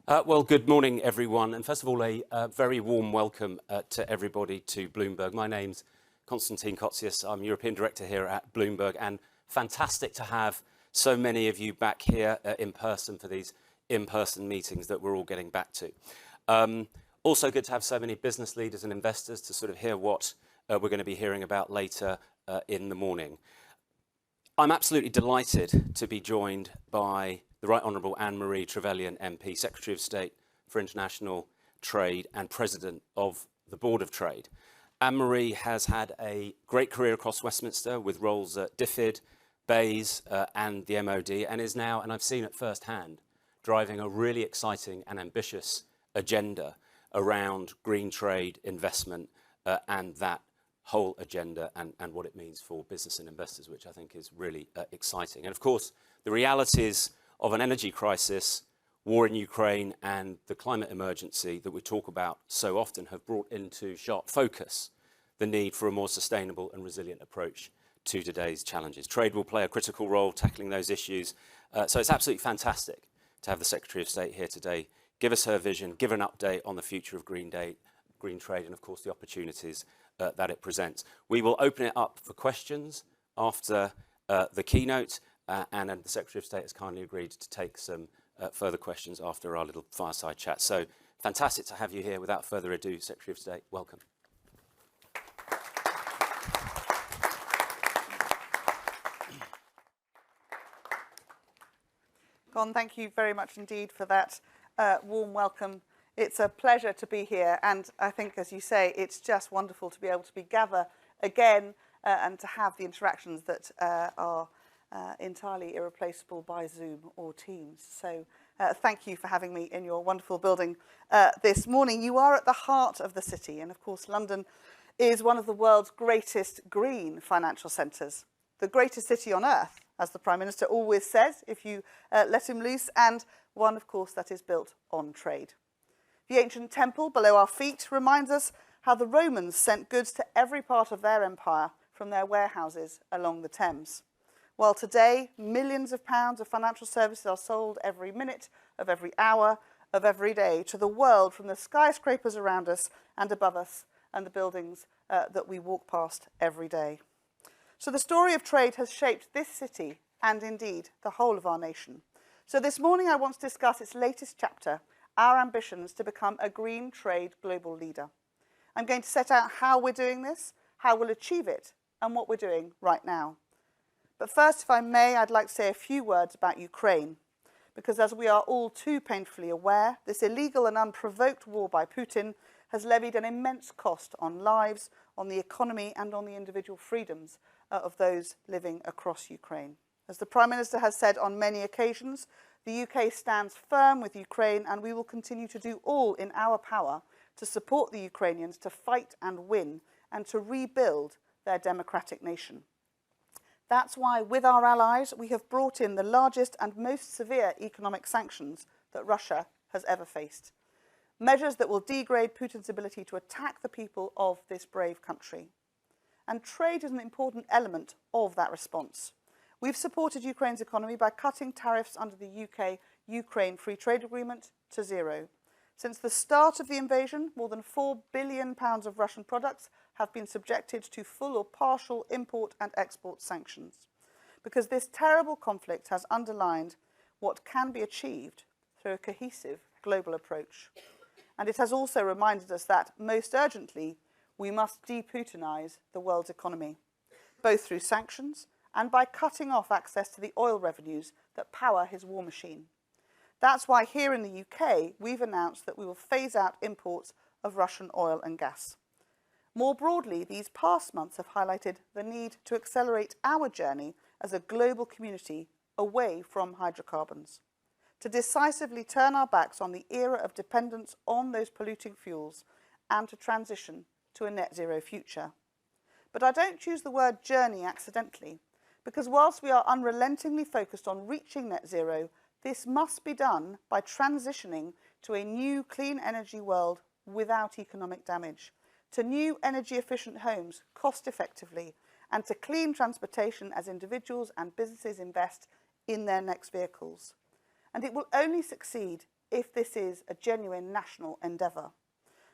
Well, good morning, everyone. And first of all, a very warm welcome to everybody to Bloomberg. My name's Konstantin Kotsias. I'm European Director here at Bloomberg, and fantastic to have so many of you back here in person for these in-person meetings that we're all getting back to. Also good to have so many business leaders and investors to sort of hear what we're going to be hearing about later in the morning. I'm absolutely delighted to be joined by the Right Honourable Anne-Marie Trevelyan MP, Secretary of State for International Trade and President of the Board of Trade. Anne-Marie has had a great career across Westminster with roles at DFID, BEIS and the MOD, and is now, and I've seen it firsthand, driving a really exciting and ambitious agenda around green trade, investment and that whole agenda and what it means for business and investors, which I think is really exciting. And of course, the realities of an energy crisis, war in Ukraine and the climate emergency that we talk about so often have brought into sharp focus the need for a more sustainable and resilient approach to today's challenges. Trade will play a critical role tackling those issues. So it's absolutely fantastic to have the Secretary of State here today, give us her vision, give an update on the future of green trade and of course the opportunities that it presents. We will open it up for questions after the keynote. And the Secretary of State has kindly agreed to take some further questions after our little fireside chat. So fantastic to have you here. Without further ado, Secretary of State, welcome. Con, thank you very much indeed for that warm welcome. It's a pleasure to be here. And I think, as you say, it's just wonderful to be able to gather again and to have the interactions that are entirely irreplaceable by Zoom or Teams. So thank you for having me in your wonderful building this morning. You are at the heart of the city, and of course London is one of the world's greatest green financial centres, the greatest city on earth, as the Prime Minister always says, if you let him loose, and one, of course, that is built on trade. The ancient temple below our feet reminds us how the Romans sent goods to every part of their empire from their warehouses along the Thames. While today, millions of pounds of financial services are sold every minute of every hour of every day to the world, from the skyscrapers around us and above us and the buildings that we walk past every day. So the story of trade has shaped this city and indeed the whole of our nation. So this morning I want to discuss its latest chapter, our ambitions to become a green trade global leader. I'm going to set out how we're doing this, how we'll achieve it, and what we're doing right now. But first, if I may, I'd like to say a few words about Ukraine, because as we are all too painfully aware, this illegal and unprovoked war by Putin has levied an immense cost on lives, on the economy and on the individual freedoms of those living across Ukraine. As the Prime Minister has said on many occasions, the UK stands firm with Ukraine, and we will continue to do all in our power to support the Ukrainians to fight and win and to rebuild their democratic nation. That's why, with our allies, we have brought in the largest and most severe economic sanctions that Russia has ever faced. Measures that will degrade Putin's ability to attack the people of this brave country. And trade is an important element of that response. We've supported Ukraine's economy by cutting tariffs under the UK-Ukraine Free Trade Agreement to zero. Since the start of the invasion, more than £4 billion of Russian products have been subjected to full or partial import and export sanctions, because this terrible conflict has underlined what can be achieved through a cohesive global approach. And it has also reminded us that, most urgently, we must de-Putinize the world's economy, both through sanctions and by cutting off access to the oil revenues that power his war machine. That's why here in the UK, we've announced that we will phase out imports of Russian oil and gas. More broadly, these past months have highlighted the need to accelerate our journey as a global community away from hydrocarbons, to decisively turn our backs on the era of dependence on those polluting fuels and to transition to a net zero future. But I don't choose the word journey accidentally, because whilst we are unrelentingly focused on reaching net zero, this must be done by transitioning to a new clean energy world without economic damage, to new energy-efficient homes cost-effectively, and to clean transportation as individuals and businesses invest in their next vehicles. And it will only succeed if this is a genuine national endeavour.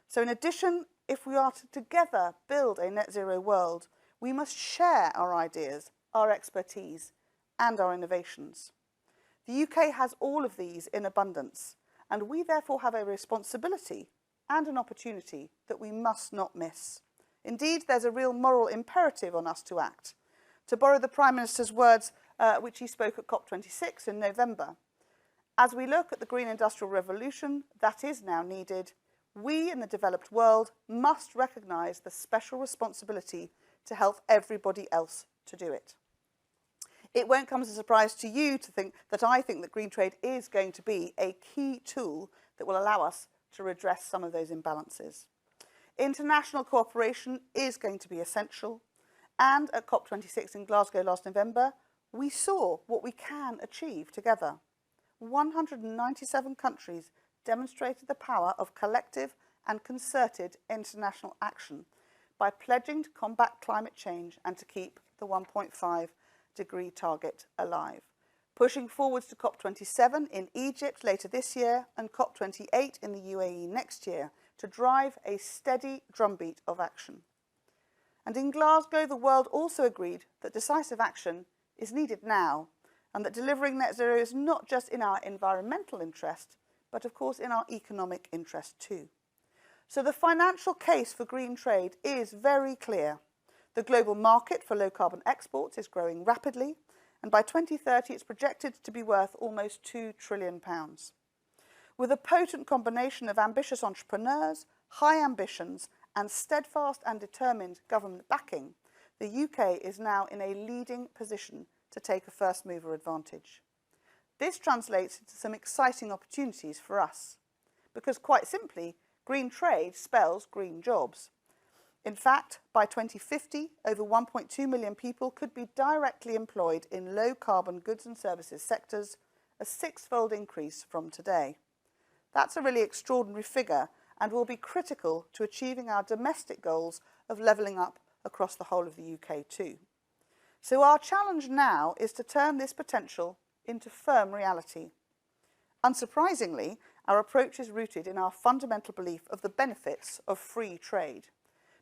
So in addition, if we are to together build a net zero world, we must share our ideas, our expertise, and our innovations. The UK has all of these in abundance, and we therefore have a responsibility and an opportunity that we must not miss. Indeed, there's a real moral imperative on us to act. To borrow the Prime Minister's words, which he spoke at COP26 in November, as we look at the green industrial revolution that is now needed, we in the developed world must recognise the special responsibility to help everybody else to do it. It won't come as a surprise to you to think that I think that green trade is going to be a key tool that will allow us to redress some of those imbalances. International cooperation is going to be essential, and at COP26 in Glasgow last November, we saw what we can achieve together. 197 countries demonstrated the power of collective and concerted international action by pledging to combat climate change and to keep the 1.5-degree target alive. Pushing forwards to COP27 in Egypt later this year and COP28 in the UAE next year to drive a steady drumbeat of action. And in Glasgow, the world also agreed that decisive action is needed now, and that delivering net zero is not just in our environmental interest, but of course in our economic interest too. So the financial case for green trade is very clear. The global market for low-carbon exports is growing rapidly, and by 2030 it's projected to be worth almost £2 trillion. With a potent combination of ambitious entrepreneurs, high ambitions, and steadfast and determined government backing, the UK is now in a leading position to take a first-mover advantage. This translates into some exciting opportunities for us, because quite simply, green trade spells green jobs. In fact, by 2050, over 1.2 million people could be directly employed in low-carbon goods and services sectors, a six-fold increase from today. That's a really extraordinary figure and will be critical to achieving our domestic goals of levelling up across the whole of the UK too. So our challenge now is to turn this potential into firm reality. Unsurprisingly, our approach is rooted in our fundamental belief of the benefits of free trade,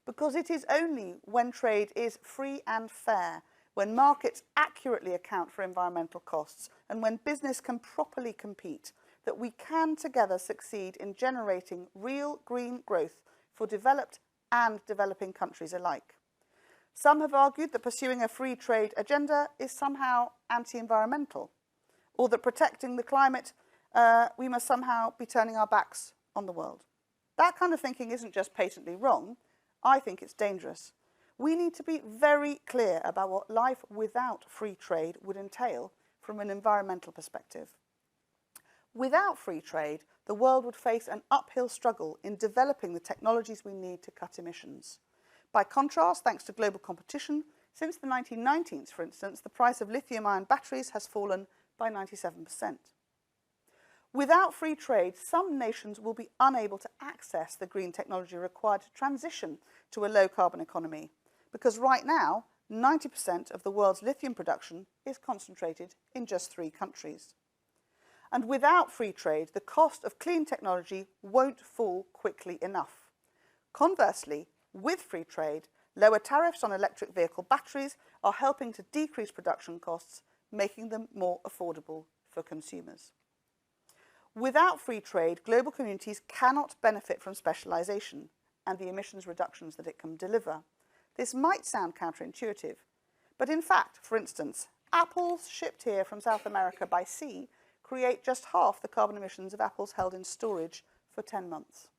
because it is only when trade is free and fair, when markets accurately account for environmental costs, and when business can properly compete, that we can together succeed in generating real green growth for developed and developing countries alike. Some have argued that pursuing a free trade agenda is somehow anti-environmental, or that protecting the climate, we must somehow be turning our backs on the world. That kind of thinking isn't just patently wrong, I think it's dangerous. We need to be very clear about what life without free trade would entail from an environmental perspective. Without free trade, the world would face an uphill struggle in developing the technologies we need to cut emissions. By contrast, thanks to global competition, since the 1990s, for instance, the price of lithium-ion batteries has fallen by 97%. Without free trade, some nations will be unable to access the green technology required to transition to a low-carbon economy, because right now, 90% of the world's lithium production is concentrated in just 3 countries. And without free trade, the cost of clean technology won't fall quickly enough. Conversely, with free trade, lower tariffs on electric vehicle batteries are helping to decrease production costs, making them more affordable for consumers. Without free trade, global communities cannot benefit from specialisation and the emissions reductions that it can deliver. This might sound counterintuitive, but in fact, for instance, apples shipped here from South America by sea create just half the carbon emissions of apples held in storage for 10 months.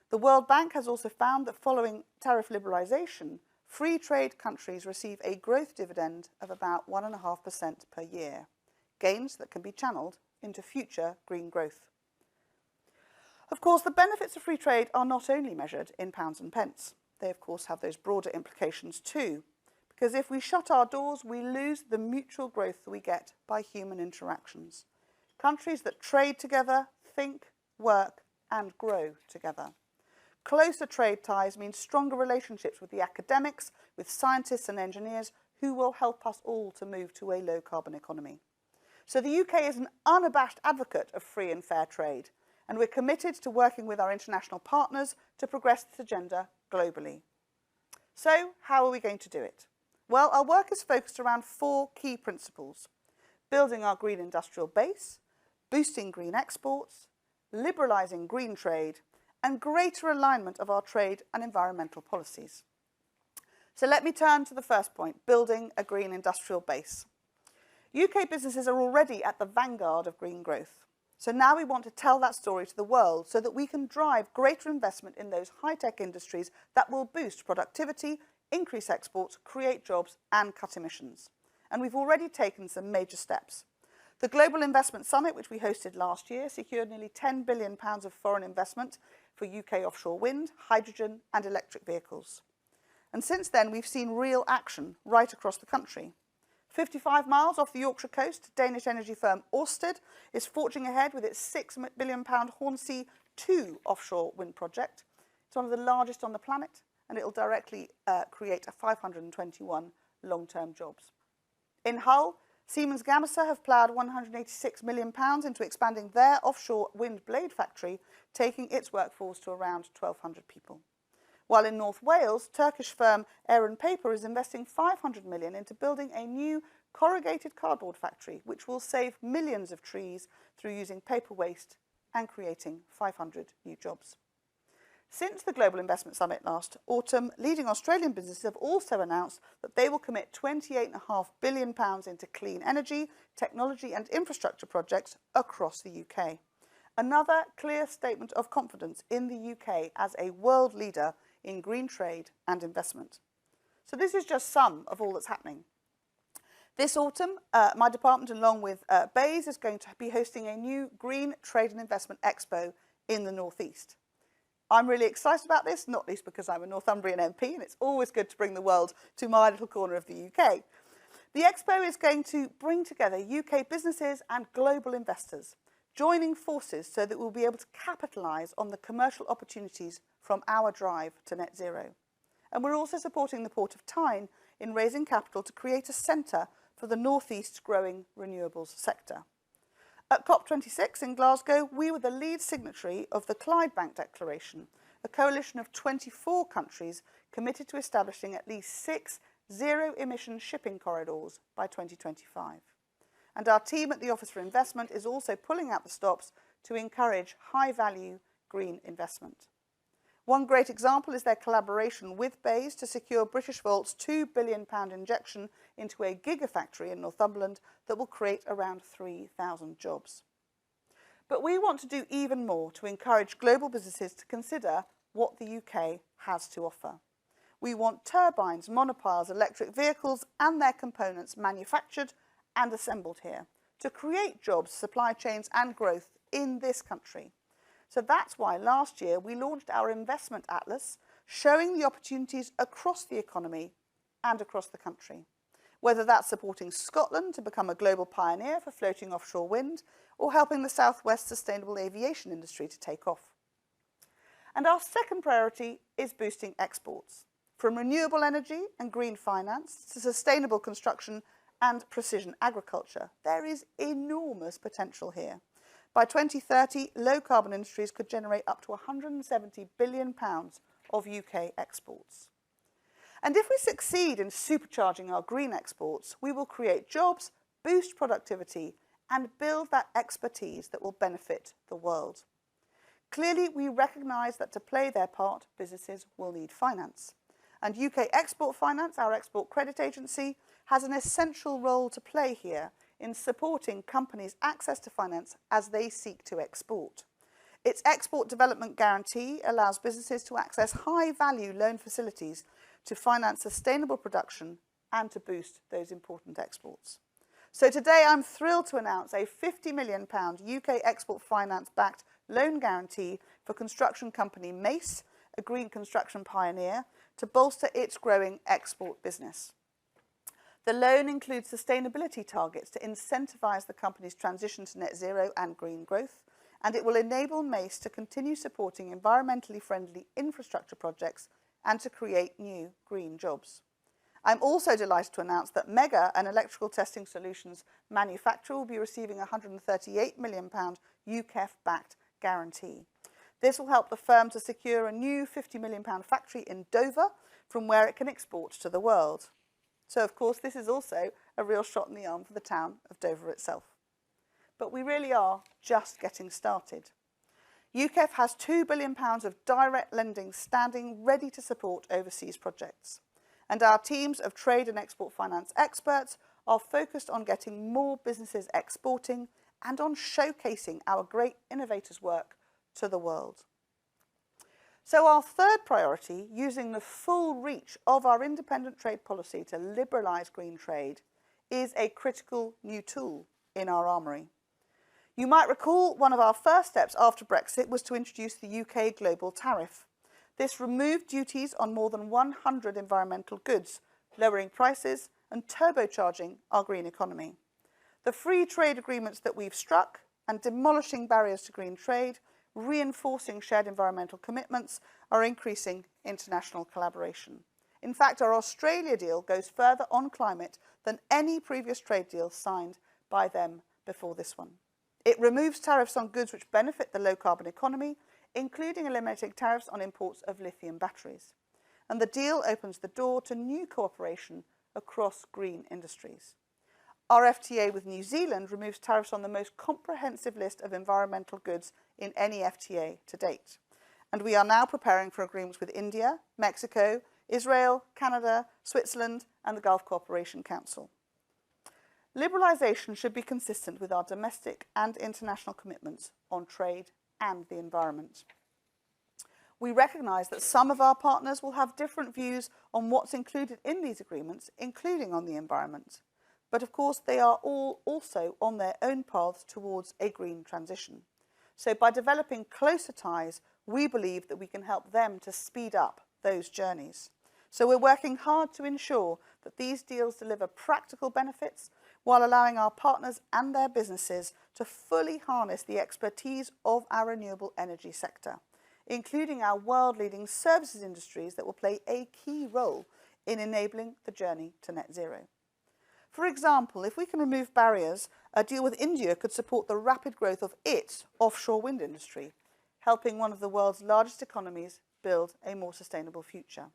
The World Bank has also found that following tariff liberalisation, free trade countries receive a growth dividend of about 1.5% per year, gains that can be channelled into future green growth. Of course, the benefits of free trade are not only measured in pounds and pence. They, of course, have those broader implications too, because if we shut our doors, we lose the mutual growth that we get by human interactions. Countries that trade together, think, work, and grow together. Closer trade ties mean stronger relationships with the academics, with scientists and engineers who will help us all to move to a low-carbon economy. So the UK is an unabashed advocate of free and fair trade, and we're committed to working with our international partners to progress this agenda globally. So how are we going to do it? Well, our work is focused around 4 key principles: building our green industrial base, boosting green exports, liberalising green trade, and greater alignment of our trade and environmental policies. So let me turn to the first point, building a green industrial base. UK businesses are already at the vanguard of green growth. So now we want to tell that story to the world so that we can drive greater investment in those high-tech industries that will boost productivity, increase exports, create jobs and cut emissions. And we've already taken some major steps. The Global Investment Summit, which we hosted last year, secured nearly £10 billion of foreign investment for UK offshore wind, hydrogen and electric vehicles. And since then, we've seen real action right across the country. 55 miles off the Yorkshire coast, Danish energy firm Ørsted is forging ahead with its £6 billion Hornsea 2 offshore wind project. It's one of the largest on the planet, and it will directly create 521 long-term jobs. In Hull, Siemens Gamesa have ploughed £186 million into expanding their offshore wind blade factory, taking its workforce to around 1,200 people. While in North Wales, Turkish firm Aaron Paper is investing £500 million into building a new corrugated cardboard factory, which will save millions of trees through using paper waste and creating 500 new jobs. Since the Global Investment Summit last autumn, leading Australian businesses have also announced that they will commit £28.5 billion into clean energy, technology and infrastructure projects across the UK. Another clear statement of confidence in the UK as a world leader in green trade and investment. So this is just some of all that's happening. This autumn, my department, along with BEIS, is going to be hosting a new Green Trade and Investment Expo in the North East. I'm really excited about this, not least because I'm a Northumbrian MP and it's always good to bring the world to my little corner of the UK. The Expo is going to bring together UK businesses and global investors, joining forces so that we'll be able to capitalise on the commercial opportunities from our drive to net zero. And we're also supporting the Port of Tyne in raising capital to create a centre for the North East's growing renewables sector. At COP26 in Glasgow, we were the lead signatory of the Clydebank Declaration, a coalition of 24 countries committed to establishing at least 6 zero-emission shipping corridors by 2025. And our team at the Office for Investment is also pulling out the stops to encourage high-value green investment. One great example is their collaboration with BEIS to secure Britishvolt's £2 billion injection into a gigafactory in Northumberland that will create around 3,000 jobs. But we want to do even more to encourage global businesses to consider what the UK has to offer. We want turbines, monopiles, electric vehicles and their components manufactured and assembled here to create jobs, supply chains and growth in this country. So that's why last year we launched our investment atlas, showing the opportunities across the economy and across the country, whether that's supporting Scotland to become a global pioneer for floating offshore wind or helping the South West sustainable aviation industry to take off. And our second priority is boosting exports, from renewable energy and green finance to sustainable construction and precision agriculture. There is enormous potential here. By 2030, low-carbon industries could generate up to £170 billion of UK exports. And if we succeed in supercharging our green exports, we will create jobs, boost productivity, and build that expertise that will benefit the world. Clearly, we recognise that to play their part, businesses will need finance. And UK Export Finance, our export credit agency, has an essential role to play here in supporting companies' access to finance as they seek to export. Its Export Development Guarantee allows businesses to access high-value loan facilities to finance sustainable production and to boost those important exports. So today I'm thrilled to announce a £50 million UK Export Finance-backed loan guarantee for construction company Mace, a green construction pioneer, to bolster its growing export business. The loan includes sustainability targets to incentivise the company's transition to net zero and green growth, and it will enable Mace to continue supporting environmentally friendly infrastructure projects and to create new green jobs. I'm also delighted to announce that Mega, an electrical testing solutions manufacturer, will be receiving a £138 million UKEF-backed guarantee. This will help the firm to secure a new £50 million factory in Dover, from where it can export to the world. So, of course, this is also a real shot in the arm for the town of Dover itself. But we really are just getting started. UKEF has £2 billion of direct lending standing ready to support overseas projects. And our teams of trade and export finance experts are focused on getting more businesses exporting and on showcasing our great innovators' work to the world. So our third priority, using the full reach of our independent trade policy to liberalise green trade, is a critical new tool in our armoury. You might recall one of our first steps after Brexit was to introduce the UK global tariff. This removed duties on more than 100 environmental goods, lowering prices and turbocharging our green economy. The free trade agreements that we've struck and demolishing barriers to green trade, reinforcing shared environmental commitments, are increasing international collaboration. In fact, our Australia deal goes further on climate than any previous trade deal signed by them before this one. It removes tariffs on goods which benefit the low-carbon economy, including eliminating tariffs on imports of lithium batteries. And the deal opens the door to new cooperation across green industries. Our FTA with New Zealand removes tariffs on the most comprehensive list of environmental goods in any FTA to date. And we are now preparing for agreements with India, Mexico, Israel, Canada, Switzerland, and the Gulf Cooperation Council. Liberalisation should be consistent with our domestic and international commitments on trade and the environment. We recognise that some of our partners will have different views on what's included in these agreements, including on the environment. But of course, they are all also on their own paths towards a green transition. So by developing closer ties, we believe that we can help them to speed up those journeys. So we're working hard to ensure that these deals deliver practical benefits while allowing our partners and their businesses to fully harness the expertise of our renewable energy sector, including our world-leading services industries that will play a key role in enabling the journey to net zero. For example, if we can remove barriers, a deal with India could support the rapid growth of its offshore wind industry, helping one of the world's largest economies build a more sustainable future.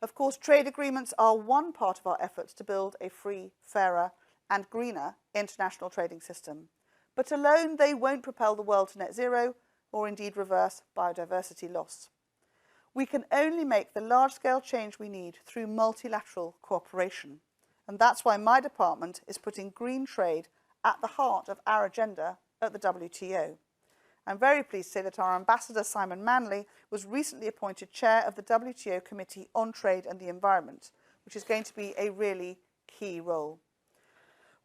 Of course, trade agreements are one part of our efforts to build a free, fairer and greener international trading system. But alone, they won't propel the world to net zero or indeed reverse biodiversity loss. We can only make the large-scale change we need through multilateral cooperation. And that's why my department is putting green trade at the heart of our agenda at the WTO. I'm very pleased to say that our Ambassador Simon Manley was recently appointed chair of the WTO Committee on Trade and the Environment, which is going to be a really key role.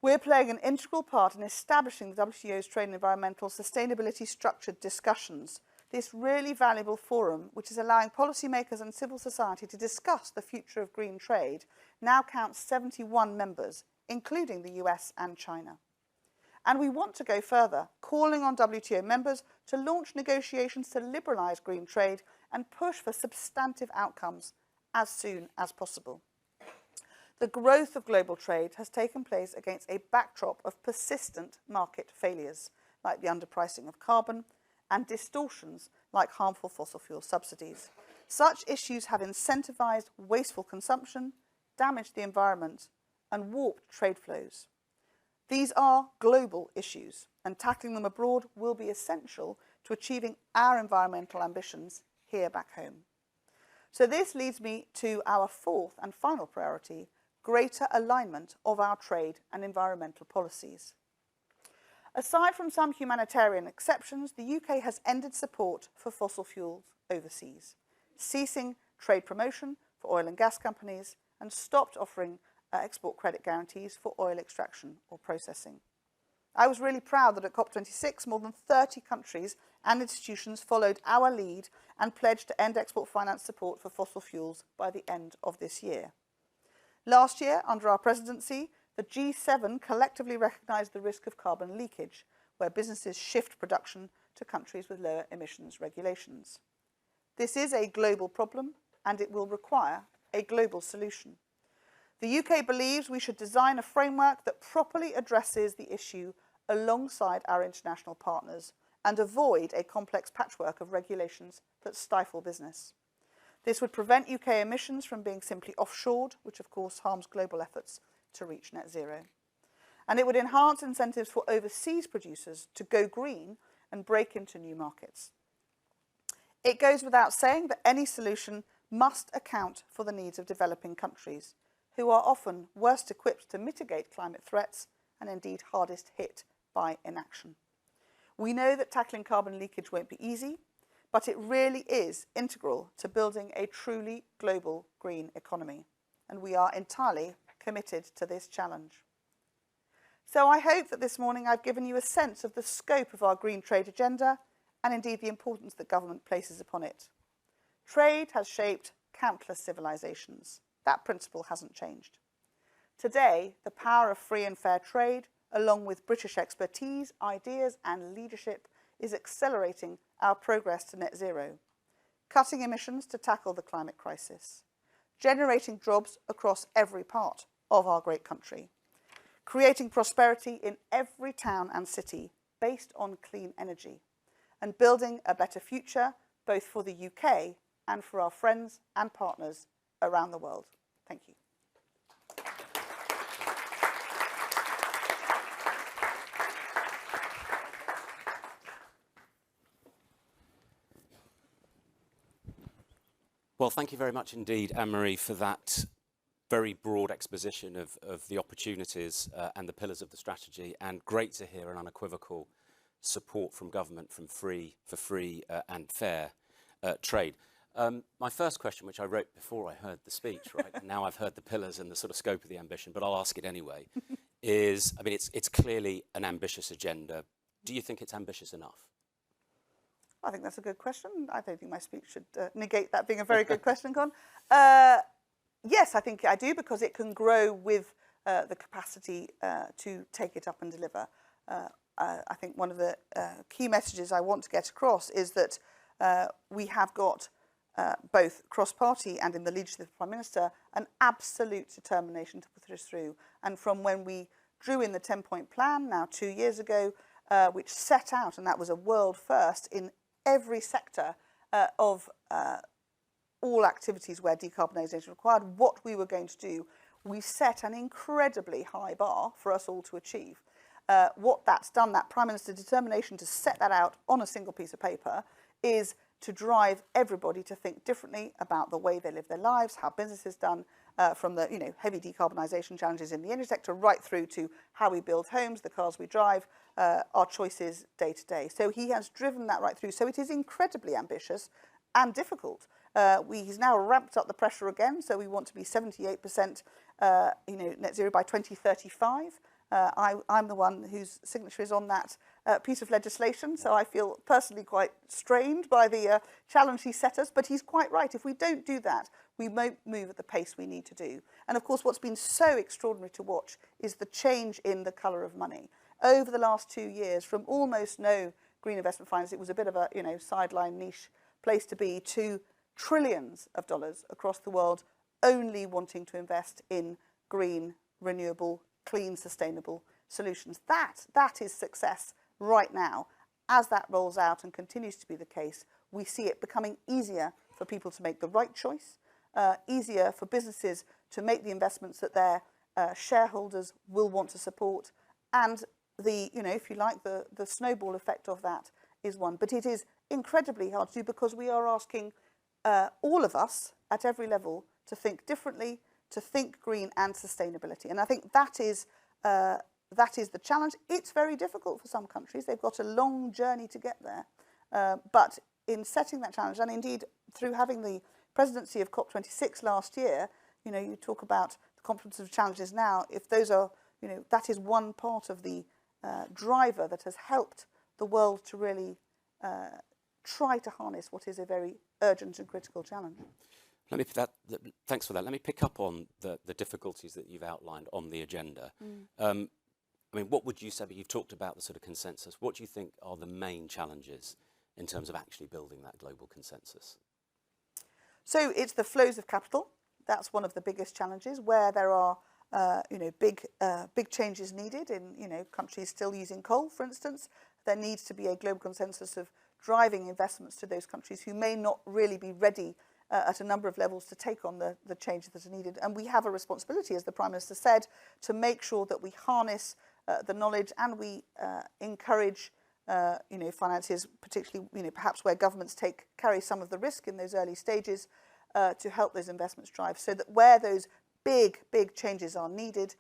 We're playing an integral part in establishing the WTO's Trade and Environmental Sustainability Structured Discussions, this really valuable forum, which is allowing policymakers and civil society to discuss the future of green trade, now counts 71 members, including the US and China. And we want to go further, calling on WTO members to launch negotiations to liberalise green trade and push for substantive outcomes as soon as possible. The growth of global trade has taken place against a backdrop of persistent market failures, like the underpricing of carbon, and distortions like harmful fossil fuel subsidies. Such issues have incentivised wasteful consumption, damaged the environment, and warped trade flows. These are global issues, and tackling them abroad will be essential to achieving our environmental ambitions here back home. So this leads me to our fourth and final priority, greater alignment of our trade and environmental policies. Aside from some humanitarian exceptions, the UK has ended support for fossil fuels overseas, ceasing trade promotion for oil and gas companies, and stopped offering export credit guarantees for oil extraction or processing. I was really proud that at COP26, more than 30 countries and institutions followed our lead and pledged to end export finance support for fossil fuels by the end of this year. Last year, under our presidency, the G7 collectively recognised the risk of carbon leakage, where businesses shift production to countries with lower emissions regulations. This is a global problem, and it will require a global solution. The UK believes we should design a framework that properly addresses the issue alongside our international partners and avoid a complex patchwork of regulations that stifle business. This would prevent UK emissions from being simply offshored, which of course harms global efforts to reach net zero. And it would enhance incentives for overseas producers to go green and break into new markets. It goes without saying that any solution must account for the needs of developing countries, who are often worst equipped to mitigate climate threats and indeed hardest hit by inaction. We know that tackling carbon leakage won't be easy, but it really is integral to building a truly global green economy, and we are entirely committed to this challenge. So I hope that this morning I've given you a sense of the scope of our green trade agenda and indeed the importance that government places upon it. Trade has shaped countless civilizations. That principle hasn't changed. Today, the power of free and fair trade, along with British expertise, ideas and leadership, is accelerating our progress to net zero, cutting emissions to tackle the climate crisis, generating jobs across every part of our great country, creating prosperity in every town and city based on clean energy, and building a better future both for the UK and for our friends and partners around the world. Thank you. Well, thank you very much indeed, Anne-Marie, for that very broad exposition of the opportunities and the pillars of the strategy, and great to hear an unequivocal support from government for free and fair trade. My first question, which I wrote before I heard the speech, right, and now I've heard the pillars and the sort of scope of the ambition, but I'll ask it anyway, is, I mean, it's clearly an ambitious agenda. Do you think it's ambitious enough? I think that's a good question. I don't think my speech should negate that being a very good question, Con. Yes, I think I do, because it can grow with the capacity to take it up and deliver. I think one of the key messages I want to get across is that we have got both cross-party and in the leadership of the Prime Minister an absolute determination to put this through. And from when we drew in the 10-point plan now 2 years ago, which set out, and that was a world first in every sector of all activities where decarbonisation is required, what we were going to do, we set an incredibly high bar for us all to achieve. What that's done, that Prime Minister's determination to set that out on a single piece of paper, is to drive everybody to think differently about the way they live their lives, how business is done, from the heavy decarbonisation challenges in the energy sector right through to how we build homes, the cars we drive, our choices day to day. So he has driven that right through. So it is incredibly ambitious and difficult. He's now ramped up the pressure again, so we want to be 78% net zero by 2035. I'm the one whose signature is on that piece of legislation, so I feel personally quite strained by the challenge he set us, but he's quite right. If we don't do that, we won't move at the pace we need to do. And of course, what's been so extraordinary to watch is the change in the colour of money. Over the last 2 years, from almost no green investment finance, it was a bit of a sideline niche place to be, to trillions of dollars across the world only wanting to invest in green, renewable, clean, sustainable solutions. That is success right now. As that rolls out and continues to be the case, we see it becoming easier for people to make the right choice, easier for businesses to make the investments that their shareholders will want to support, and the, if you like, the snowball effect of that is one. But it is incredibly hard to do, because we are asking all of us at every level to think differently, to think green and sustainability. And I think that is the challenge. It's very difficult for some countries. They've got a long journey to get there. But in setting that challenge, and indeed through having the presidency of COP26 last year, you talk about the confluence of challenges now. If those are, that is one part of the driver that has helped the world to really try to harness what is a very urgent and critical challenge. Thanks for that. Let me pick up on the difficulties that you've outlined on the agenda. I mean, what would you say, but you've talked about the sort of consensus, what do you think are the main challenges in terms of actually building that global consensus? So it's the flows of capital. that's one of the biggest challenges where there are big changes needed in countries still using coal, for instance. There needs to be a global consensus of driving investments to those countries who may not really be ready at a number of levels to take on the changes that are needed. And we have a responsibility, as the Prime Minister said, to make sure that we harness the knowledge and we encourage finances, particularly perhaps where governments carry some of the risk in those early stages, to help those investments drive, so that where those big changes are needed,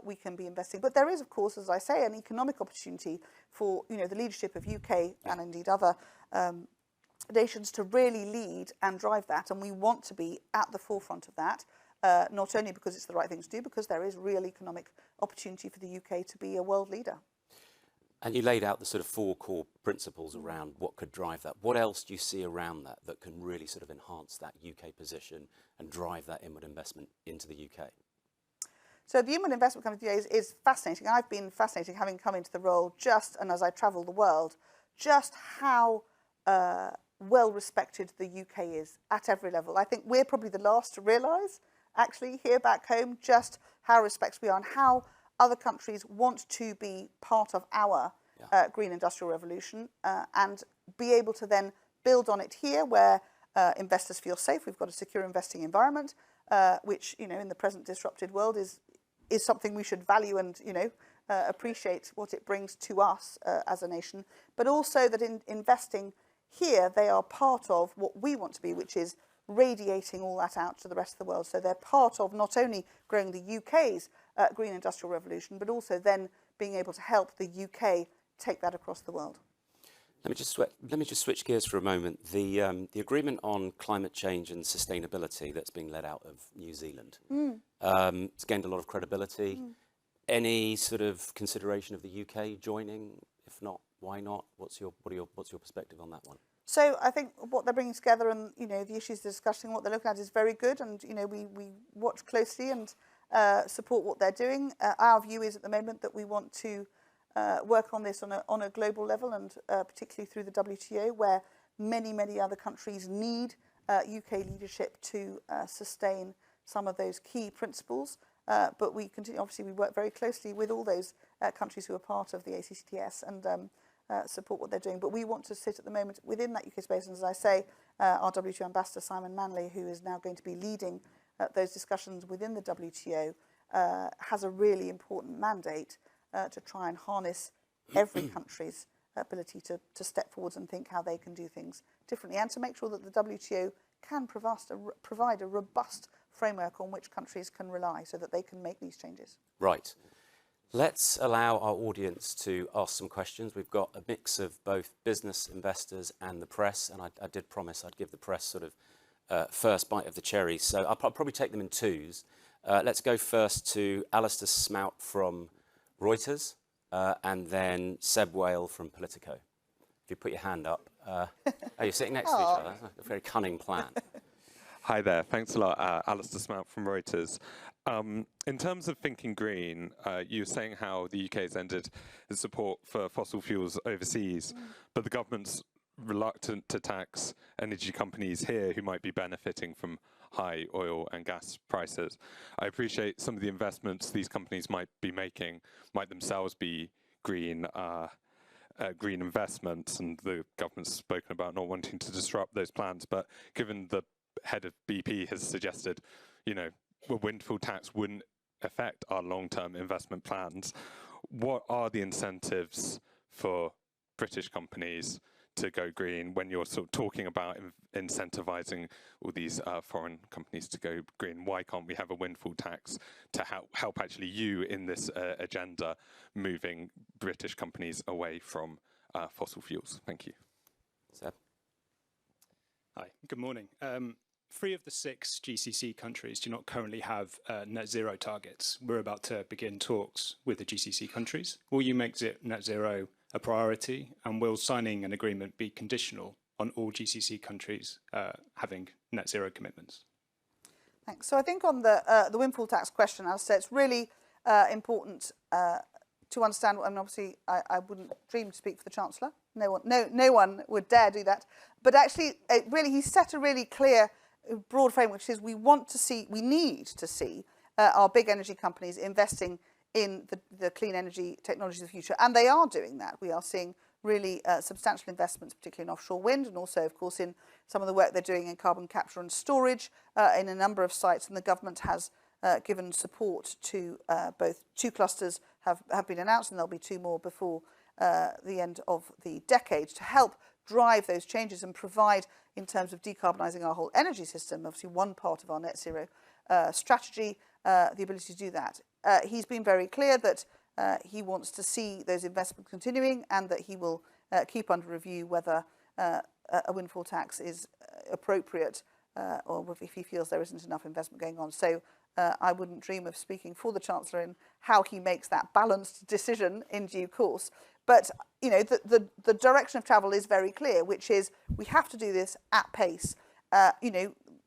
we can be investing. But there is, of course, as I say, an economic opportunity for the leadership of UK and indeed other nations to really lead and drive that, and we want to be at the forefront of that, not only because it's the right thing to do, because there is real economic opportunity for the UK to be a world leader. And you laid out the sort of 4 core principles around what could drive that. What else do you see around that that can really sort of enhance that UK position and drive that inward investment into the UK? So the inward investment coming to the UK is fascinating. I've been fascinated having come into the role and as I travel the world, just how well respected the UK is at every level. I think we're probably the last to realise, actually, here back home, just how respected we are and how other countries want to be part of our green industrial revolution and be able to then build on it here where investors feel safe. We've got a secure investing environment, which, in the present disrupted world is something we should value and, appreciate what it brings to us as a nation. But also that in investing here, they are part of what we want to be, which is radiating all that out to the rest of the world. So they're part of not only growing the UK's green industrial revolution, but also then being able to help the UK take that across the world. Let me just switch gears for a moment. The agreement on climate change and sustainability that's being led out of New Zealand, it's gained a lot of credibility. Any sort of consideration of the UK joining? If not, why not? What's your perspective on that one? So I think what they're bringing together and the issues they're discussing, what they're looking at is very good, and we watch closely and support what they're doing. Our view is at the moment that we want to work on this on a global level, and particularly through the WTO, where many other countries need UK leadership to sustain some of those key principles. But we continue. Obviously, we work very closely with all those countries who are part of the ACCTS and support what they're doing. But we want to sit at the moment within that UK space. And as I say, our WTO ambassador, Simon Manley, who is now going to be leading those discussions within the WTO, has a really important mandate to try and harness every country's ability to step forwards and think how they can do things differently, and to make sure that the WTO can provide a robust framework on which countries can rely so that they can make these changes. Right. Let's allow our audience to ask some questions. We've got a mix of both business, investors and the press, and I did promise I'd give the press sort of first bite of the cherry, so I'll probably take them in twos. Let's go first to Alistair Smout from Reuters, and then Seb Whale from Politico. If you put your hand up. You're sitting next to each other. That's a very cunning plan. Hi there. Thanks a lot. Alistair Smout from Reuters. In terms of thinking green, you were saying how the UK has ended its support for fossil fuels overseas, but the government's reluctant to tax energy companies here who might be benefiting from high oil and gas prices. I appreciate some of the investments these companies might be making might themselves be green investments, and the government's spoken about not wanting to disrupt those plans. But given the head of BP has suggested, a windfall tax wouldn't affect our long-term investment plans, what are the incentives for British companies to go green when you're sort of talking about incentivizing all these foreign companies to go green? Why can't we have a windfall tax to help actually you in this agenda moving British companies away from fossil fuels? Thank you. Seb? Hi, good morning. 3 of the 6 GCC countries do not currently have net zero targets. We're about to begin talks with the GCC countries. Will you make net zero a priority, and will signing an agreement be conditional on all GCC countries having net zero commitments? Thanks. So I think on the windfall tax question, I'll say it's really important to understand, and obviously I wouldn't dream to speak for the Chancellor. No one would dare do that. But actually, he set a really clear broad framework, which is we need to see our big energy companies investing in the clean energy technologies of the future, and they are doing that. We are seeing really substantial investments, particularly in offshore wind, and also, of course, in some of the work they're doing in carbon capture and storage in a number of sites. And the government has given support to both 2 clusters have been announced, and there'll be 2 more before the end of the decade to help drive those changes and provide, in terms of decarbonising our whole energy system, obviously one part of our net zero strategy, the ability to do that. He's been very clear that he wants to see those investments continuing, and that he will keep under review whether a windfall tax is appropriate or if he feels there isn't enough investment going on. So I wouldn't dream of speaking for the Chancellor in how he makes that balanced decision in due course. But the direction of travel is very clear, which is we have to do this at pace.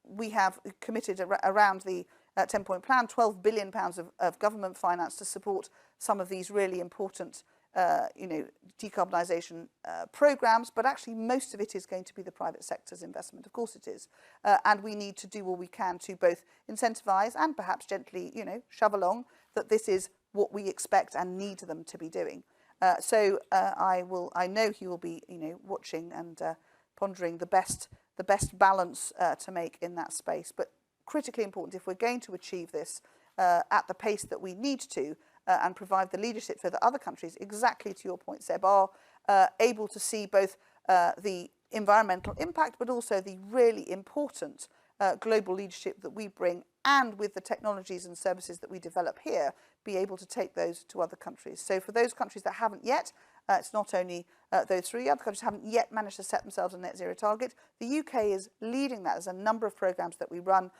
We have committed around the 10-point plan, £12 billion of government finance to support some of these really important, decarbonisation programmes. But actually, most of it is going to be the private sector's investment. Of course, it is, and we need to do all we can to both incentivise and perhaps gently, shove along that this is what we expect and need them to be doing. So I know he will be, watching and pondering the best balance to make in that space. But critically important, if we're going to achieve this at the pace that we need to and provide the leadership so that other countries, exactly to your point, Seb, are able to see both the environmental impact but also the really important global leadership that we bring, and with the technologies and services that we develop here, be able to take those to other countries. So for those countries that haven't yet, it's not only those 3 other countries haven't yet managed to set themselves a net zero target. The UK is leading that. There's a number of programmes that we run,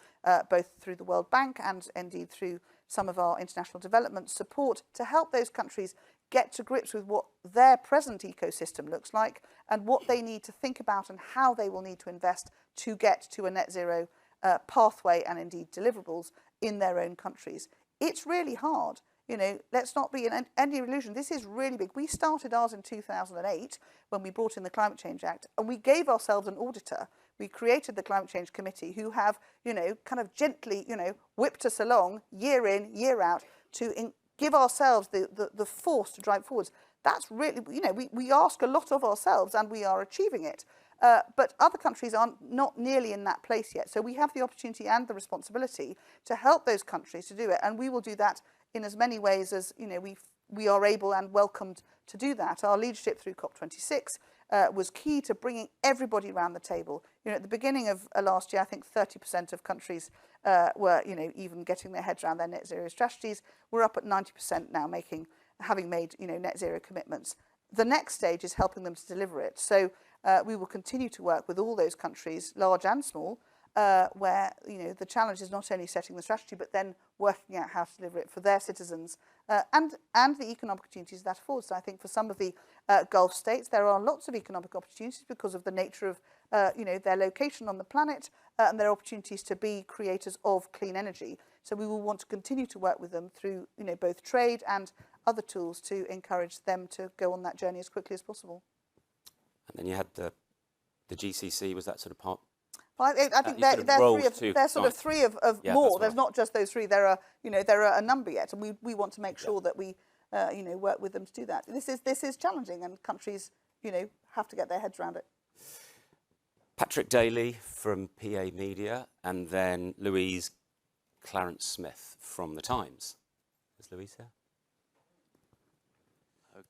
both through the World Bank and indeed through some of our international development support, to help those countries get to grips with what their present ecosystem looks like and what they need to think about and how they will need to invest to get to a net zero pathway and indeed deliverables in their own countries. It's really hard. Let's not be in any illusion. This is really big. We started ours in 2008 when we brought in the Climate Change Act, and we gave ourselves an auditor. We created the Climate Change Committee, who have, kind of gently, whipped us along year in, year out to give ourselves the force to drive forwards. That's really, we ask a lot of ourselves, and we are achieving it. But other countries are not nearly in that place yet. So we have the opportunity and the responsibility to help those countries to do it, and we will do that in as many ways as we are able and welcomed to do that. Our leadership through COP26 was key to bringing everybody around the table. At the beginning of last year, I think 30% of countries were, even getting their heads around their net zero strategies. We're up at 90% now, having made, net zero commitments. The next stage is helping them to deliver it. So we will continue to work with all those countries, large and small, where the challenge is not only setting the strategy but then working out how to deliver it for their citizens and the economic opportunities that affords. So I think for some of the Gulf states there are lots of economic opportunities because of the nature of their location on the planet and their opportunities to be creators of clean energy. So we will want to continue to work with them through both trade and other tools to encourage them to go on that journey as quickly as possible. And then you had the GCC. Was that sort of part? Well, I think they're sort of three of more. There's not just those 3. There are a number yet, and we want to make sure that we work with them to do that. This is challenging, and countries have to get their heads around it. Patrick Daly from PA Media, and then Louise Clarence Smith from The Times. Is Louise here?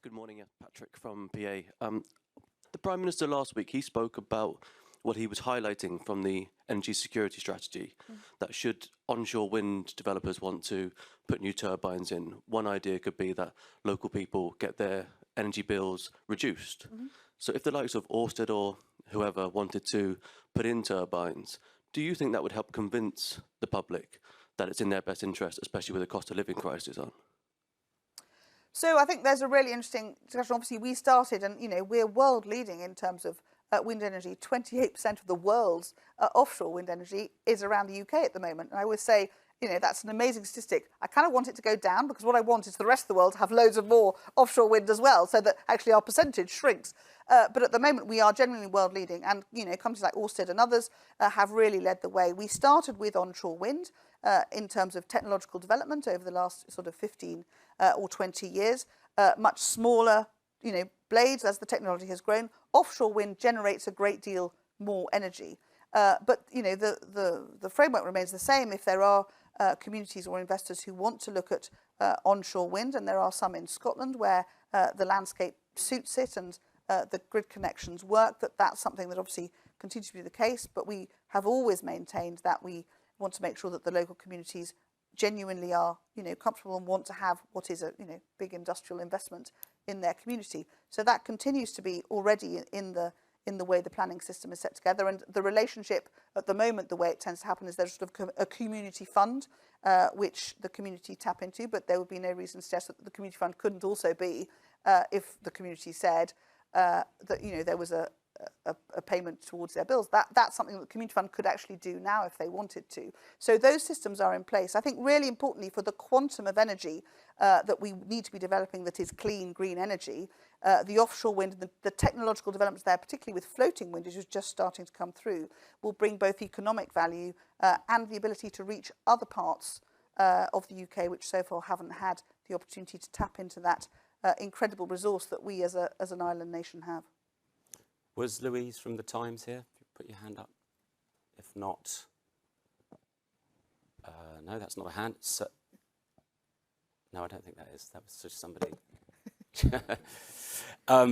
Good morning, Patrick from PA. The Prime Minister last week, he spoke about what he was highlighting from the energy security strategy, that should onshore wind developers want to put new turbines in, one idea could be that local people get their energy bills reduced. So if the likes of Ørsted or whoever wanted to put in turbines, do you think that would help convince the public that it's in their best interest, especially with the cost of living crisis on? So I think there's a really interesting discussion. Obviously, we started, and we're world leading in terms of wind energy. 28% of the world's offshore wind energy is around the UK at the moment. And I always say you know, that's an amazing statistic. I kind of want it to go down because what I want is the rest of the world to have loads of more offshore wind as well, so that actually our percentage shrinks. But at the moment, we are genuinely world leading, and you know, companies like Ørsted and others have really led the way. We started with onshore wind in terms of technological development over the last sort of 15 or 20 years. Much smaller, you know, blades as the technology has grown. Offshore wind generates a great deal more energy. But you know, the framework remains the same. If there are communities or investors who want to look at onshore wind, and there are some in Scotland where the landscape suits it and the grid connections work, that's something that obviously continues to be the case. But we have always maintained that we want to make sure that the local communities genuinely are, you know, comfortable and want to have what is a, you know, big industrial investment in their community. So that continues to be already in the way the planning system is set together. And the relationship at the moment, the way it tends to happen is there's sort of a community fund which the community tap into, but there would be no reason to suggest that the community fund couldn't also be if the community said that, you know, there was a payment towards their bills. That's something that the community fund could actually do now if they wanted to. So those systems are in place. I think really importantly for the quantum of energy that we need to be developing that is clean, green energy, the offshore wind, the technological developments there, particularly with floating wind, which is just starting to come through, will bring both economic value and the ability to reach other parts of the UK, which so far haven't had the opportunity to tap into that incredible resource that we as an island nation have. Was Louise from the Times here? Put your hand up. If not, no, that's not a hand. So, no, I don't think that is. That was just somebody.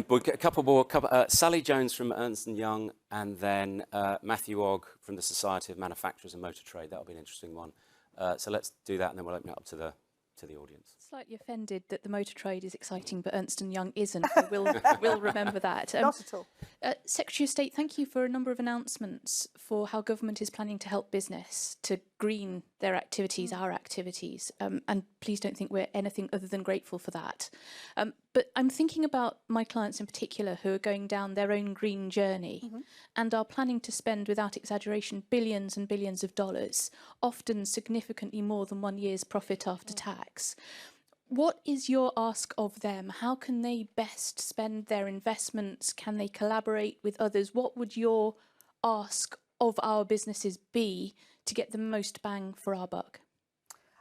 We'll get a couple more. Sally Jones from Ernst & Young, and then Matthew Ogg from the Society of Manufacturers and Motor Trade. That'll be an interesting one. So let's do that, and then we'll open it up to the audience. Slightly offended that the motor trade is exciting, but Ernst & Young isn't. We'll remember that. Not at all. Secretary of State, thank you for a number of announcements for how government is planning to help business to green their activities, our activities. And please don't think we're anything other than grateful for that. But I'm thinking about my clients in particular who are going down their own green journey and are planning to spend, without exaggeration, billions and billions of dollars, often significantly more than 1 year's profit after tax. What is your ask of them? How can they best spend their investments? Can they collaborate with others? What would your ask of our businesses be to get the most bang for our buck?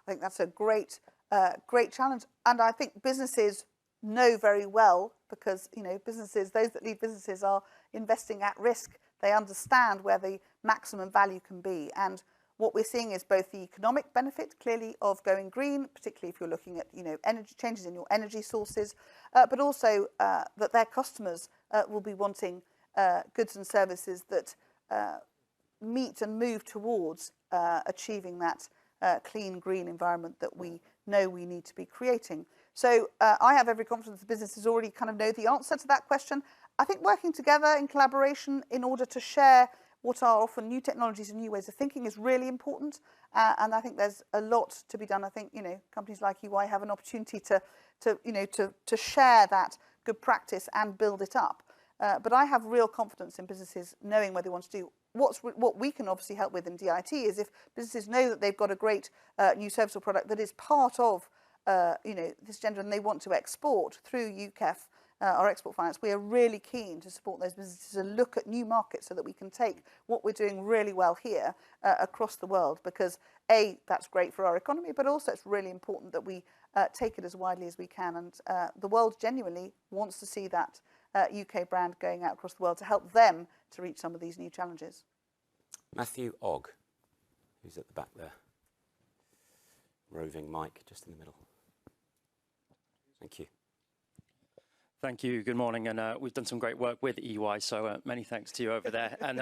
I think that's a great challenge. And I think businesses know very well, because, you know, businesses, those that lead businesses are investing at risk. They understand where the maximum value can be. And what we're seeing is both the economic benefit, clearly, of going green, particularly if you're looking at, you know, energy changes in your energy sources, but also that their customers will be wanting goods and services that meet and move towards achieving that clean, green environment that we know we need to be creating. So I have every confidence the businesses already kind of know the answer to that question. I think working together in collaboration in order to share what are often new technologies and new ways of thinking is really important. And I think there's a lot to be done. I think, you know, companies like EY have an opportunity to share that good practice and build it up. But I have real confidence in businesses knowing where they want to do. What we can obviously help with in DIT is if businesses know that they've got a great new service or product that is part of you know, this gender, and they want to export through UKEF, our export finance, we are really keen to support those businesses and look at new markets so that we can take what we're doing really well here across the world, because A, that's great for our economy, but also it's really important that we take it as widely as we can. And the world genuinely wants to see that UK brand going out across the world to help them to reach some of these new challenges. Matthew Ogg, who's at the back there. Roving mic just in the middle. Thank you. Thank you. Good morning. And we've done some great work with EY, so many thanks to you over there. And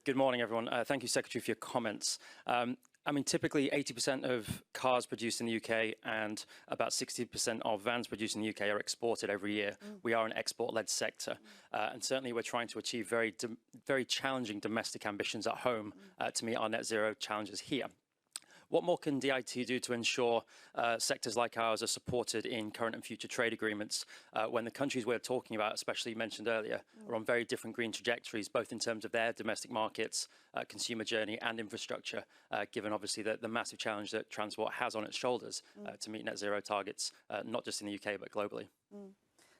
good morning, everyone. Thank you, Secretary, for your comments. I mean, typically 80% of cars produced in the UK and about 60% of vans produced in the UK are exported every year. We are an export-led sector. And certainly we're trying to achieve very challenging domestic ambitions at home to meet our net zero challenges here. what more can DIT do to ensure sectors like ours are supported in current and future trade agreements when the countries we're talking about, especially you mentioned earlier, are on very different green trajectories, both in terms of their domestic markets, consumer journey and infrastructure, given obviously the massive challenge that transport has on its shoulders to meet net zero targets, not just in the UK, but globally.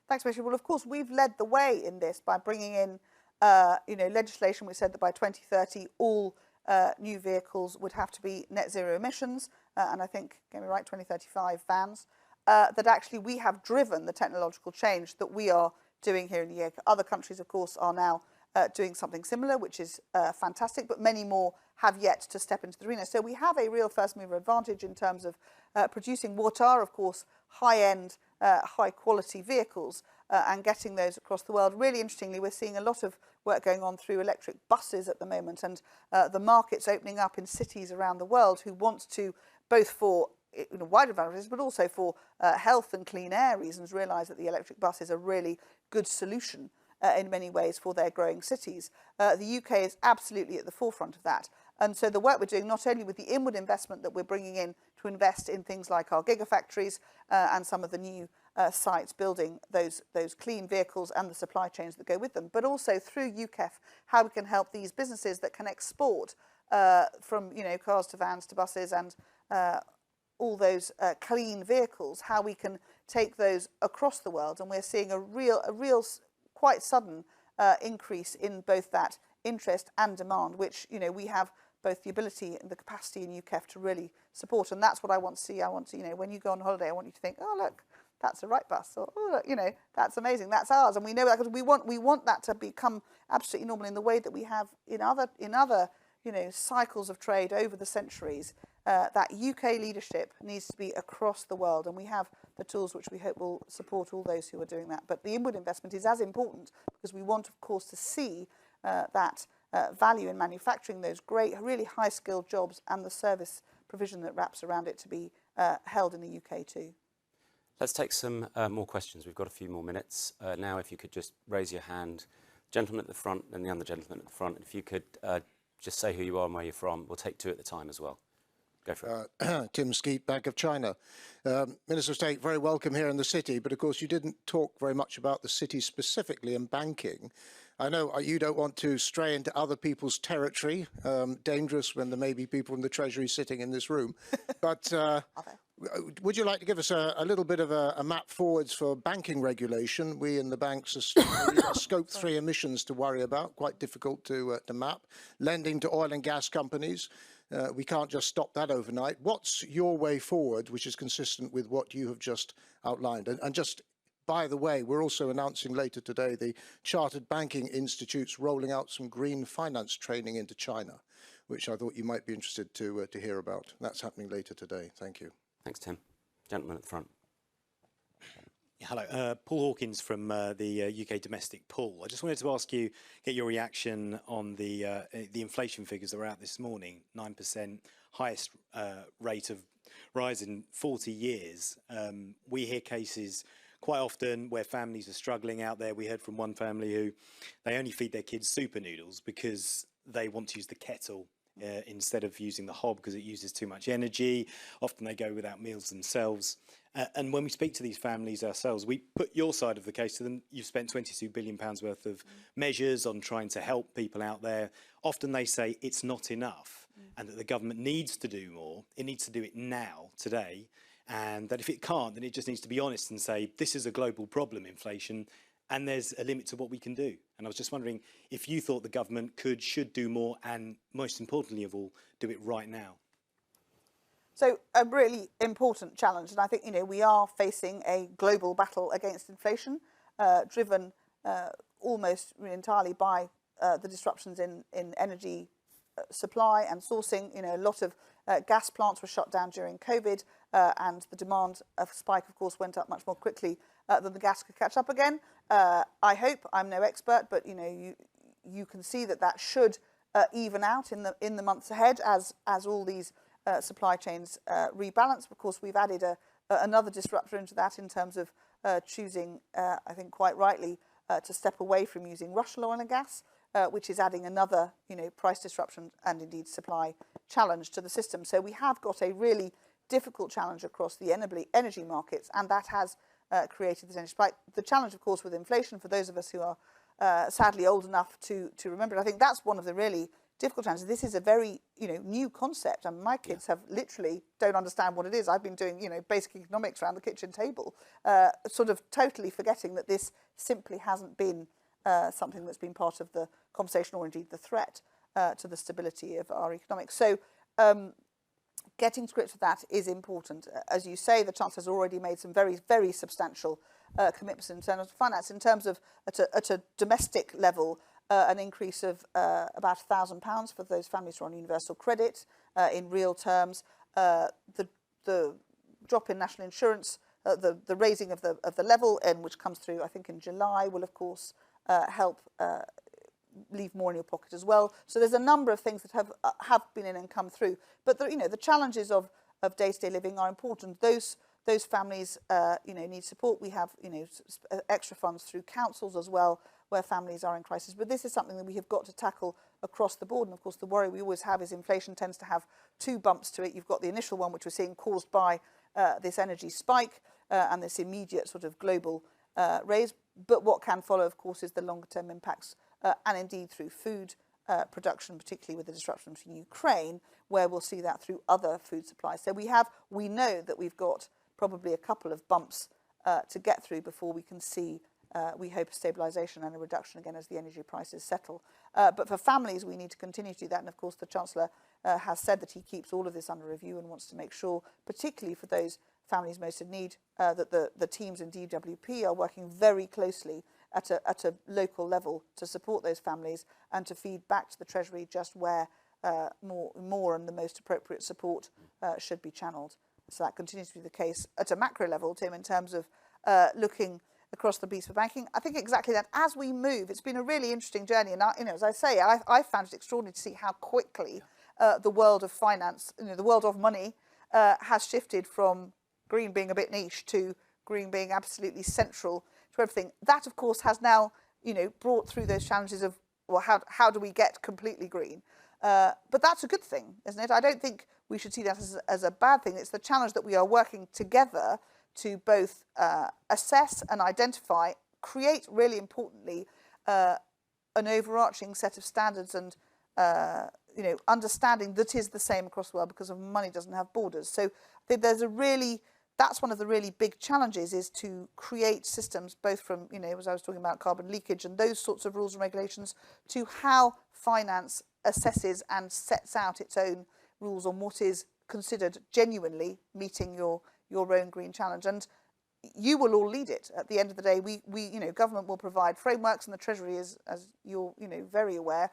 Thanks, Richard. Well, of course, we've led the way in this by bringing in, legislation which said that by 2030, all new vehicles would have to be net zero emissions, and I think, get me right, 2035 vans, that actually we have driven the technological change that we are doing here in the UK. Other countries, of course, are now doing something similar, which is fantastic, but many more have yet to step into the arena. So we have a real first mover advantage in terms of producing what are, of course, high-end, high-quality vehicles and getting those across the world. Really interestingly, we're seeing a lot of work going on through electric buses at the moment, and the market's opening up in cities around the world who want to, both for wider advantages, but also for health and clean air reasons, realise that the electric bus is a really good solution in many ways for their growing cities. The UK is absolutely at the forefront of that. And so the work we're doing, not only with the inward investment that we're bringing in to invest in things like our gigafactories and some of the new sites building those clean vehicles and the supply chains that go with them, but also through UKEF, how we can help these businesses that can export from cars to vans to buses and all those clean vehicles, how we can take those across the world. And we're seeing a real quite sudden increase in both that interest and demand, which we have both the ability and the capacity in UKEF to really support. And that's what I want to see. I want to, when you go on holiday, I want you to think, oh, look, that's a right bus, or oh, look, that's amazing, that's ours. And we know that because we want that to become absolutely normal in the way that we have in other cycles of trade over the centuries. That UK leadership needs to be across the world, and we have the tools which we hope will support all those who are doing that. But the inward investment is as important because we want, of course, to see that value in manufacturing those great, really high-skilled jobs and the service provision that wraps around it to be held in the UK too. Let's take some more questions. We've got a few more minutes. Now, if you could just raise your hand. Gentleman at the front and the other gentleman at the front. If you could just say who you are and where you're from. We'll take two at the time as well. Go for it. Tim Skeet, Bank of China. Minister of State, very welcome here in the city, but of course you didn't talk very much about the city specifically and banking. I know you don't want to stray into other people's territory, dangerous when there may be people in the Treasury sitting in this room, but would you like to give us a little bit of a map forwards for banking regulation? We in the banks are scope 3 emissions to worry about, quite difficult to map. Lending to oil and gas companies. We can't just stop that overnight. What's your way forward, which is consistent with what you have just outlined? And just, by the way, we're also announcing later today the Chartered Banking Institute's rolling out some green finance training into China, which I thought you might be interested to hear about. That's happening later today. Thank you. Thanks, Tim. Gentleman at the front. Hello, Paul Hawkins from the UK Domestic Pool. I just wanted to ask you, get your reaction on the inflation figures that were out this morning. 9%, highest rate of rise in 40 years. We hear cases quite often where families are struggling out there. We heard from one family who they only feed their kids super noodles because they want to use the kettle instead of using the hob because it uses too much energy. Often they go without meals themselves. And when we speak to these families ourselves, we put your side of the case to them. You've spent £22 billion worth of measures on trying to help people out there. Often they say it's not enough and that the government needs to do more. It needs to do it now, today. And that if it can't, then it just needs to be honest and say, this is a global problem, inflation, and there's a limit to what we can do. And I was just wondering if you thought the government should do more and, most importantly of all, do it right now. So a really important challenge, and I think we are facing a global battle against inflation, driven almost entirely by the disruptions in energy supply and sourcing. A lot of gas plants were shut down during COVID, and the demand spike, of course, went up much more quickly than the gas could catch up again. I hope, I'm no expert, but you can see that should even out in the months ahead as all these supply chains rebalance. Of course, we've added another disruptor into that in terms of choosing, I think quite rightly, to step away from using Russian oil and gas, which is adding another price disruption and indeed supply challenge to the system. So we have got a really difficult challenge across the energy markets, and that has created this energy spike. The challenge, of course, with inflation, for those of us who are sadly old enough to remember it, I think that's one of the really difficult challenges. This is a very new concept, and my kids have literally don't understand what it is. I've been doing basic economics around the kitchen table, sort of totally forgetting that this simply hasn't been something that's been part of the conversation, or indeed the threat to the stability of our economics. So getting to grips with that is important. As you say, the Chancellor's already made some very, very substantial commitments in terms of finance. In terms of at a domestic level, an increase of about £1,000 for those families who are on universal credit in real terms. The drop in national insurance, the raising of the level, which comes through, I think, in July, will of course help leave more in your pocket as well. So there's a number of things that have been in and come through. But the challenges of day-to-day living are important. Those families need support. We have extra funds through councils as well, where families are in crisis. But this is something that we have got to tackle across the board. And of course, the worry we always have is inflation tends to have two bumps to it. You've got the initial one, which we're seeing caused by this energy spike and this immediate sort of global raise. But what can follow, of course, is the longer-term impacts, and indeed through food production, particularly with the disruption from Ukraine, where we'll see that through other food supplies. So we know that we've got probably a couple of bumps to get through before we can see, we hope, a stabilisation and a reduction again as the energy prices settle. But for families, we need to continue to do that. And of course, the Chancellor has said that he keeps all of this under review and wants to make sure, particularly for those families most in need, that the teams in DWP are working very closely at a local level to support those families and to feed back to the Treasury just where more and the most appropriate support should be channeled. So that continues to be the case at a macro level, Tim, in terms of looking across the piece for banking. I think exactly that. As we move, it's been a really interesting journey. And as I say, I found it extraordinary to see how quickly the world of finance, the world of money, has shifted from green being a bit niche to green being absolutely central to everything. That, of course, has now, brought through those challenges of, well, how do we get completely green? But that's a good thing, isn't it? I don't think we should see that as a bad thing. It's the challenge that we are working together to both assess and identify, create, really importantly, an overarching set of standards and understanding that is the same across the world, because money doesn't have borders. So I think that's one of the really big challenges, is to create systems, both from, as I was talking about, carbon leakage and those sorts of rules and regulations, to how finance assesses and sets out its own rules on what is considered genuinely meeting your own green challenge. And you will all lead it. At the end of the day, we government will provide frameworks, and the Treasury is, as you're very aware,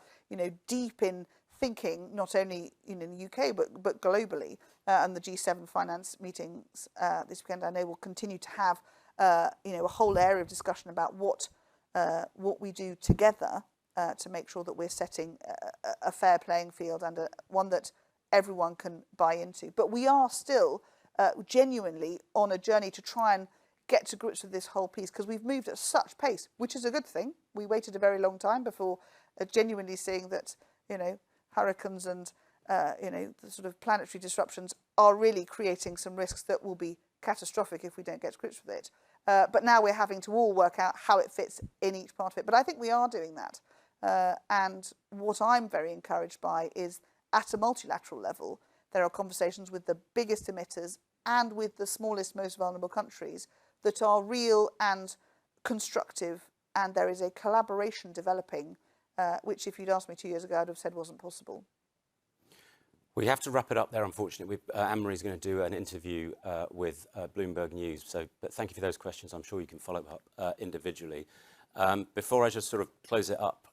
deep in thinking, not only in the UK but globally. And the G7 finance meetings this weekend, I know, will continue to have a whole area of discussion about what we do together to make sure that we're setting a fair playing field and one that everyone can buy into. But we are still genuinely on a journey to try and get to grips with this whole piece, because we've moved at such pace, which is a good thing. We waited a very long time before genuinely seeing that hurricanes and the sort of planetary disruptions are really creating some risks that will be catastrophic if we don't get to grips with it. But now we're having to all work out how it fits in each part of it. But I think we are doing that. And what I'm very encouraged by is, at a multilateral level, there are conversations with the biggest emitters and with the smallest, most vulnerable countries that are real and constructive. And there is a collaboration developing, which, if you'd asked me 2 years ago, I'd have said wasn't possible. We have to wrap it up there, unfortunately. Anne-Marie's going to do an interview with Bloomberg News. But thank you for those questions. I'm sure you can follow up individually. Before I just sort of close it up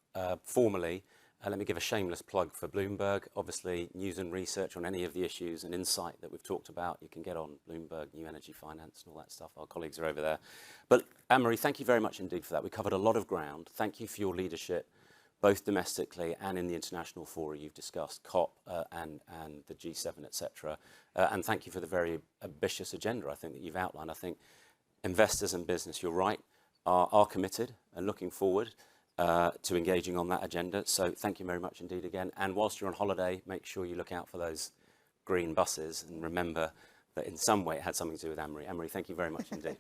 formally, let me give a shameless plug for Bloomberg. Obviously, news and research on any of the issues and insight that we've talked about, you can get on Bloomberg, New Energy Finance and all that stuff. Our colleagues are over there. But Anne-Marie, thank you very much indeed for that. We covered a lot of ground. Thank you for your leadership, both domestically and in the international fora you've discussed, COP and the G7, etc. And thank you for the very ambitious agenda, I think, that you've outlined. I think investors and business, you're right, are committed and looking forward. to engaging on that agenda. So thank you very much indeed again. And whilst you're on holiday, make sure you look out for those green buses and remember that in some way it had something to do with Amory. Amory, thank you very much indeed.